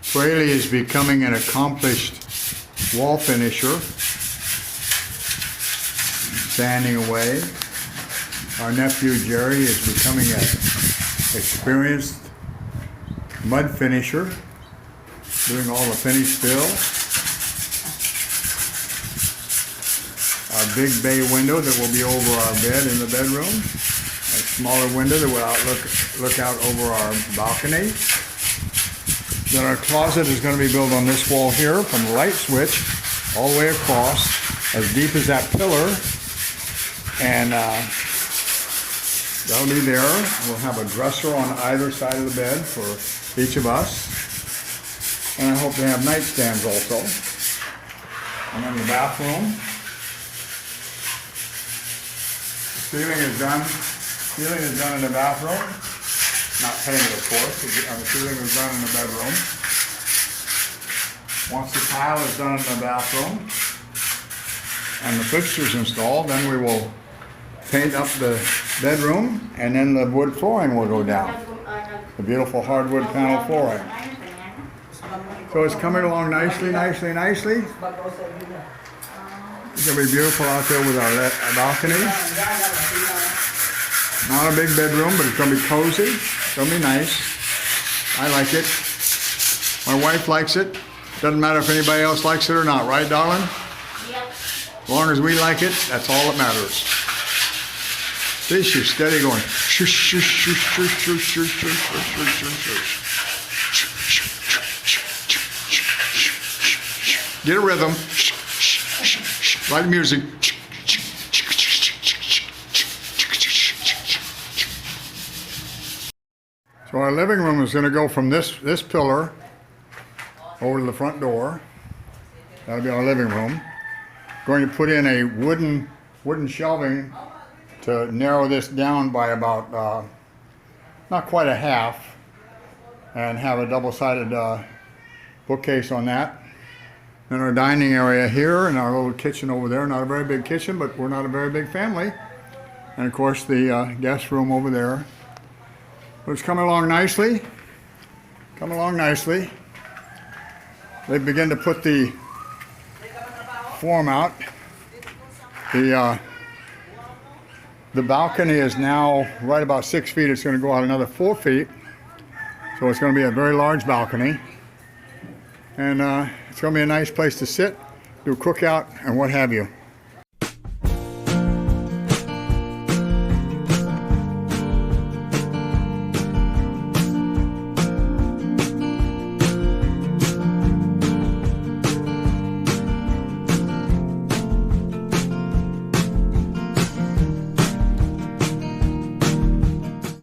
Fraley is becoming an accomplished wall finisher, sanding away. Our nephew Jerry is becoming an experienced mud finisher, doing all the finish fill. Our big bay window that will be over our bed in the bedroom. A smaller window that will look out over our balcony. Then our closet is going to be built on this wall here from the light switch all the way across, as deep as that pillar. And that'll be there. We'll have a dresser on either side of the bed for each of us. And I hope to have nightstands also. And then the bathroom. The ceiling is done. Ceiling is done in the bathroom. Not painted, of course. The ceiling is done in the bedroom. Once the tile is done in the bathroom and the fixtures installed, then we will paint up the bedroom, and then the wood flooring will go down. The beautiful hardwood panel flooring. So it's coming along nicely, nicely, nicely. It's going to be beautiful out there with our balcony. Not a big bedroom, but it's going to be cozy. It's going to be nice. I like it. My wife likes it. Doesn't matter if anybody else likes it or not, right, darling? Yep. As long as we like it, that's all that matters. See, she's steady going. Shush, shush, shush, shush, shush, shush, shush, shush, shush. Get a rhythm. Like music. So our living room is going to go from this pillar over to the front door. That'll be our living room. Going to put in a wooden shelving to narrow this down by about not quite a half, and have a double-sided bookcase on that. Then our dining area here and our little kitchen over there. Not a very big kitchen, but we're not a very big family. And of course the guest room over there. But it's coming along nicely. Coming along nicely. They begin to put the form out. The balcony is now right about 6 feet. It's going to go out another 4 feet. So it's going to be a very large balcony. And it's going to be a nice place to sit, do a cookout, and what have you.